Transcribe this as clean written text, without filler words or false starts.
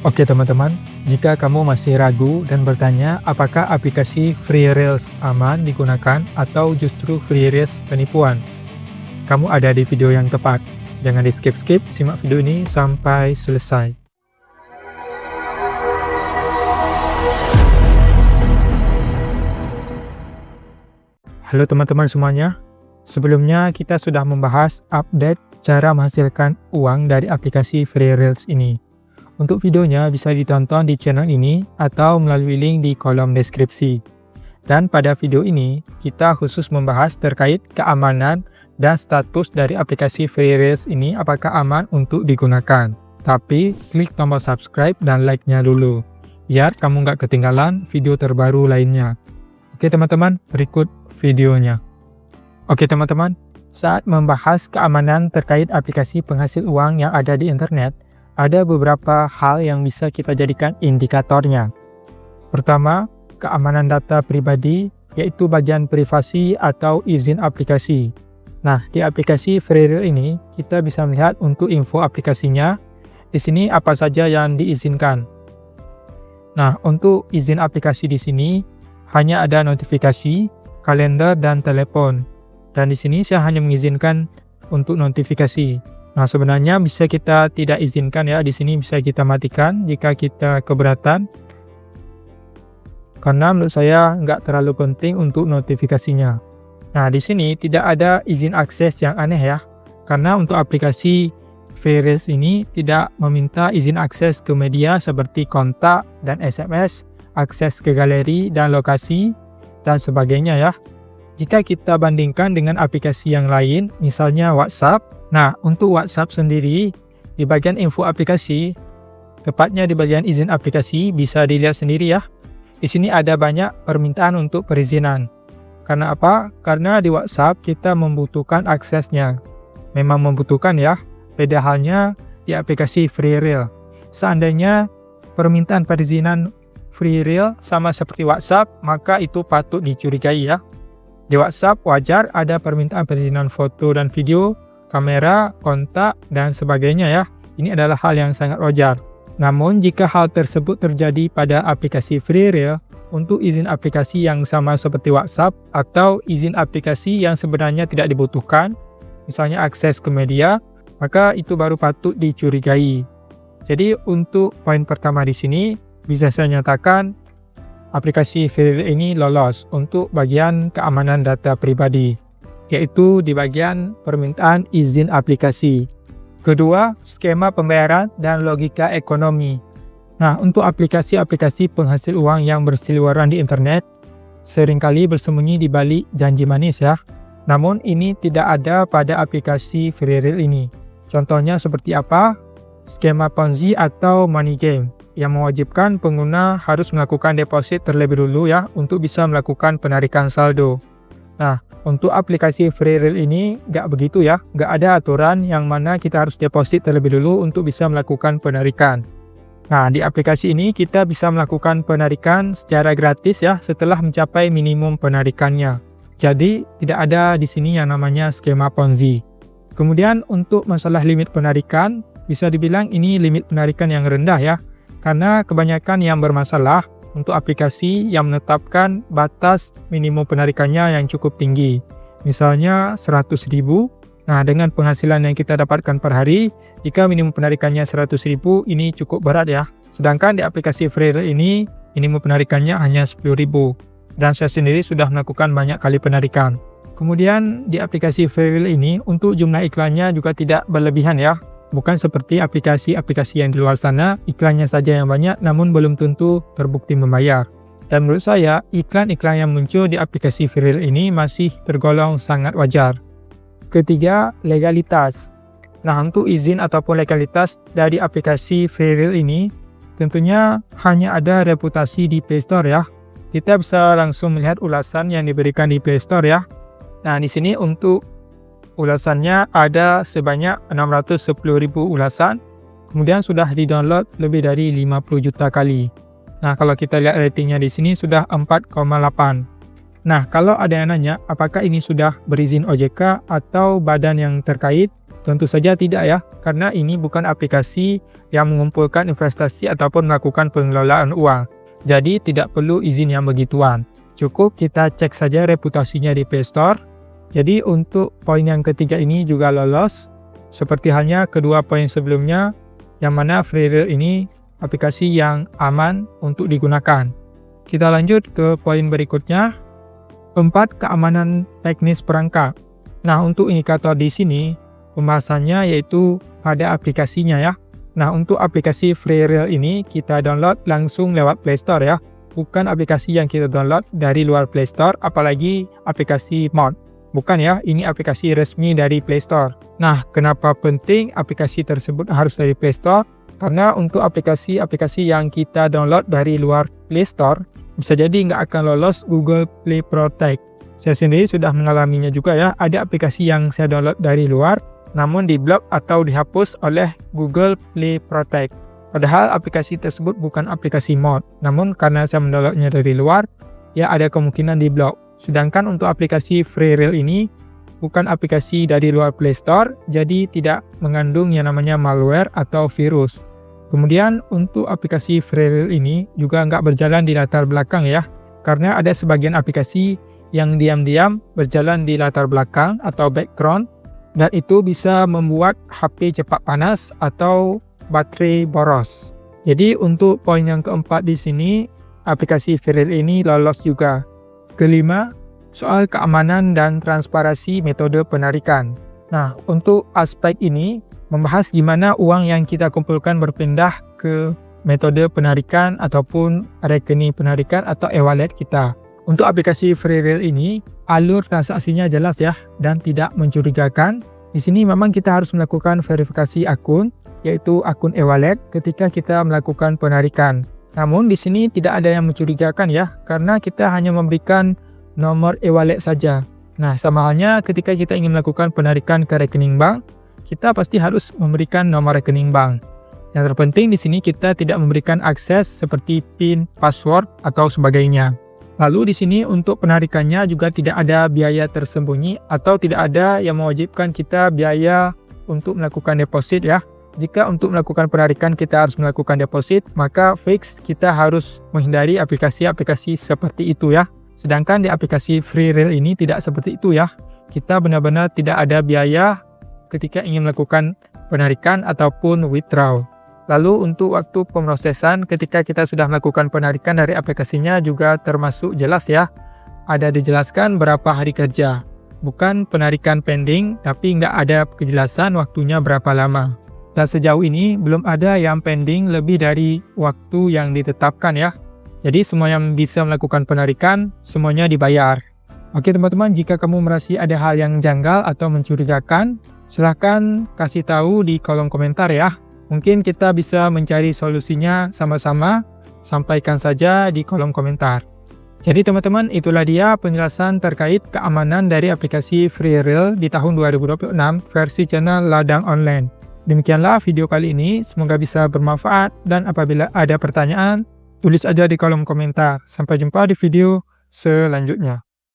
Oke teman-teman, jika kamu masih ragu dan bertanya apakah aplikasi FreeRails aman digunakan atau justru FreeRails penipuan, kamu ada di video yang tepat. Jangan di skip-skip, simak video ini sampai selesai. Halo teman-teman semuanya, sebelumnya kita sudah membahas update cara menghasilkan uang dari aplikasi FreeRails ini. Untuk videonya bisa ditonton di channel ini atau melalui link di kolom deskripsi. Dan pada video ini, kita khusus membahas terkait keamanan dan status dari aplikasi FreeRails ini apakah aman untuk digunakan. Tapi, klik tombol subscribe dan like-nya dulu, biar kamu nggak ketinggalan video terbaru lainnya. Oke teman-teman, berikut videonya. Oke teman-teman, saat membahas keamanan terkait aplikasi penghasil uang yang ada di internet, ada beberapa hal yang bisa kita jadikan indikatornya. Pertama, keamanan data pribadi, yaitu bagian privasi atau izin aplikasi. Nah, di aplikasi FreeRails ini, kita bisa melihat untuk info aplikasinya, di sini apa saja yang diizinkan. Nah, untuk izin aplikasi di sini, hanya ada notifikasi, kalender, dan telepon. Dan di sini saya hanya mengizinkan untuk notifikasi. Nah, sebenarnya bisa kita tidak izinkan ya, di sini bisa kita matikan jika kita keberatan. Karena menurut saya nggak terlalu penting untuk notifikasinya. Nah, di sini tidak ada izin akses yang aneh ya. Karena untuk aplikasi FreeRails ini tidak meminta izin akses ke media seperti kontak dan SMS, akses ke galeri dan lokasi, dan sebagainya ya. Jika kita bandingkan dengan aplikasi yang lain, misalnya WhatsApp. Nah, untuk WhatsApp sendiri, di bagian info aplikasi, tepatnya di bagian izin aplikasi, bisa dilihat sendiri ya. Di sini ada banyak permintaan untuk perizinan. Karena apa? Karena di WhatsApp kita membutuhkan aksesnya. Memang membutuhkan ya, beda halnya di aplikasi FreeRails. Seandainya permintaan perizinan FreeRails sama seperti WhatsApp, maka itu patut dicurigai ya. Di WhatsApp wajar ada permintaan perizinan foto dan video, kamera, kontak, dan sebagainya ya. Ini adalah hal yang sangat wajar. Namun jika hal tersebut terjadi pada aplikasi FreeRails, untuk izin aplikasi yang sama seperti WhatsApp atau izin aplikasi yang sebenarnya tidak dibutuhkan, misalnya akses ke media, maka itu baru patut dicurigai. Jadi untuk poin pertama di sini, bisa saya nyatakan aplikasi FreeRails ini lolos untuk bagian keamanan data pribadi, yaitu di bagian permintaan izin aplikasi. Kedua, skema pembayaran dan logika ekonomi. Nah, untuk aplikasi-aplikasi penghasil uang yang berseliweran di internet, seringkali bersembunyi di balik janji manis ya. Namun ini tidak ada pada aplikasi FreeRails ini. Contohnya seperti apa? Skema Ponzi atau money game, yang mewajibkan pengguna harus melakukan deposit terlebih dulu ya, untuk bisa melakukan penarikan saldo. Nah, untuk aplikasi FreeRails ini nggak begitu ya, nggak ada aturan yang mana kita harus deposit terlebih dulu untuk bisa melakukan penarikan. Nah, di aplikasi ini kita bisa melakukan penarikan secara gratis ya, setelah mencapai minimum penarikannya. Jadi, tidak ada di sini yang namanya skema Ponzi. Kemudian untuk masalah limit penarikan, bisa dibilang ini limit penarikan yang rendah ya, karena kebanyakan yang bermasalah untuk aplikasi yang menetapkan batas minimum penarikannya yang cukup tinggi. Misalnya 100.000, nah dengan penghasilan yang kita dapatkan per hari, jika minimum penarikannya 100.000, ini cukup berat ya. Sedangkan di aplikasi FreeRails ini, minimum penarikannya hanya 10.000. Dan saya sendiri sudah melakukan banyak kali penarikan. Kemudian di aplikasi FreeRails ini, untuk jumlah iklannya juga tidak berlebihan ya. Bukan seperti aplikasi-aplikasi yang di luar sana, iklannya saja yang banyak namun belum tentu terbukti membayar. Dan menurut saya, iklan-iklan yang muncul di aplikasi FreeRails ini masih tergolong sangat wajar. Ketiga, legalitas. Nah, untuk izin ataupun legalitas dari aplikasi FreeRails ini, tentunya hanya ada reputasi di Play Store ya. Kita bisa langsung melihat ulasan yang diberikan di Play Store ya. Nah, di sini untuk ulasannya ada sebanyak 610.000 ulasan, kemudian sudah di-download lebih dari 50 juta kali. Nah, kalau kita lihat ratingnya di sini sudah 4,8. Nah, kalau ada yang nanya apakah ini sudah berizin OJK atau badan yang terkait, Tentu saja tidak ya, karena ini bukan aplikasi yang mengumpulkan investasi ataupun melakukan pengelolaan uang. Jadi tidak perlu izin yang begituan. Cukup kita cek saja reputasinya di Play Store. Jadi untuk poin yang ketiga ini juga lolos, seperti halnya kedua poin sebelumnya, yang mana Freereel ini aplikasi yang aman untuk digunakan. Kita lanjut ke poin berikutnya. 4. Keamanan teknis perangkat. Nah, untuk indikator di sini, pembahasannya yaitu pada aplikasinya ya. Nah, untuk aplikasi Freereel ini kita download langsung lewat Play Store ya. Bukan aplikasi yang kita download dari luar Play Store, apalagi aplikasi mod. Bukan ya, ini aplikasi resmi dari Play Store. Nah, kenapa penting aplikasi tersebut harus dari Play Store? Karena untuk aplikasi-aplikasi yang kita download dari luar Play Store, bisa jadi nggak akan lolos Google Play Protect. Saya sendiri sudah mengalaminya juga ya, ada aplikasi yang saya download dari luar, namun diblok atau dihapus oleh Google Play Protect. Padahal aplikasi tersebut bukan aplikasi mod, namun karena saya mendownloadnya dari luar, ya ada kemungkinan diblok. Sedangkan untuk aplikasi Freereel ini bukan aplikasi dari luar Play Store, jadi tidak mengandung yang namanya malware atau virus. Kemudian untuk aplikasi Freereel ini juga nggak berjalan di latar belakang ya, karena ada sebagian aplikasi yang diam-diam berjalan di latar belakang atau background, dan itu bisa membuat HP cepat panas atau baterai boros. Jadi untuk poin yang keempat di sini, aplikasi Freereel ini lolos juga. Kelima, soal keamanan dan transparansi metode penarikan. Nah, untuk aspek ini membahas gimana uang yang kita kumpulkan berpindah ke metode penarikan ataupun rekening penarikan atau e-wallet kita. Untuk aplikasi Freereel ini, alur transaksinya jelas ya dan tidak mencurigakan. Di sini memang kita harus melakukan verifikasi akun, yaitu akun e-wallet ketika kita melakukan penarikan. Namun di sini tidak ada yang mencurigakan ya, karena kita hanya memberikan nomor e-wallet saja. Nah, sama halnya ketika kita ingin melakukan penarikan ke rekening bank, kita pasti harus memberikan nomor rekening bank. Yang terpenting di sini kita tidak memberikan akses seperti PIN, password, atau sebagainya. Lalu di sini untuk penarikannya juga tidak ada biaya tersembunyi atau tidak ada yang mewajibkan kita biaya untuk melakukan deposit ya. Jika untuk melakukan penarikan kita harus melakukan deposit, maka fix kita harus menghindari aplikasi-aplikasi seperti itu ya. Sedangkan di aplikasi Freereel ini tidak seperti itu ya. Kita benar-benar tidak ada biaya ketika ingin melakukan penarikan ataupun withdraw. Lalu untuk waktu pemrosesan ketika kita sudah melakukan penarikan dari aplikasinya juga termasuk jelas ya. Ada dijelaskan berapa hari kerja. Bukan penarikan pending, tapi nggak ada kejelasan waktunya berapa lama. Dan sejauh ini belum ada yang pending lebih dari waktu yang ditetapkan ya. Jadi semua yang bisa melakukan penarikan, semuanya dibayar. Oke teman-teman, jika kamu merasa ada hal yang janggal atau mencurigakan, silahkan kasih tahu di kolom komentar ya. Mungkin kita bisa mencari solusinya sama-sama, sampaikan saja di kolom komentar. Jadi teman-teman, itulah dia penjelasan terkait keamanan dari aplikasi Freereel di tahun 2026 versi channel Ladang Online. Demikianlah video kali ini, semoga bisa bermanfaat dan apabila ada pertanyaan, tulis aja di kolom komentar. Sampai jumpa di video selanjutnya.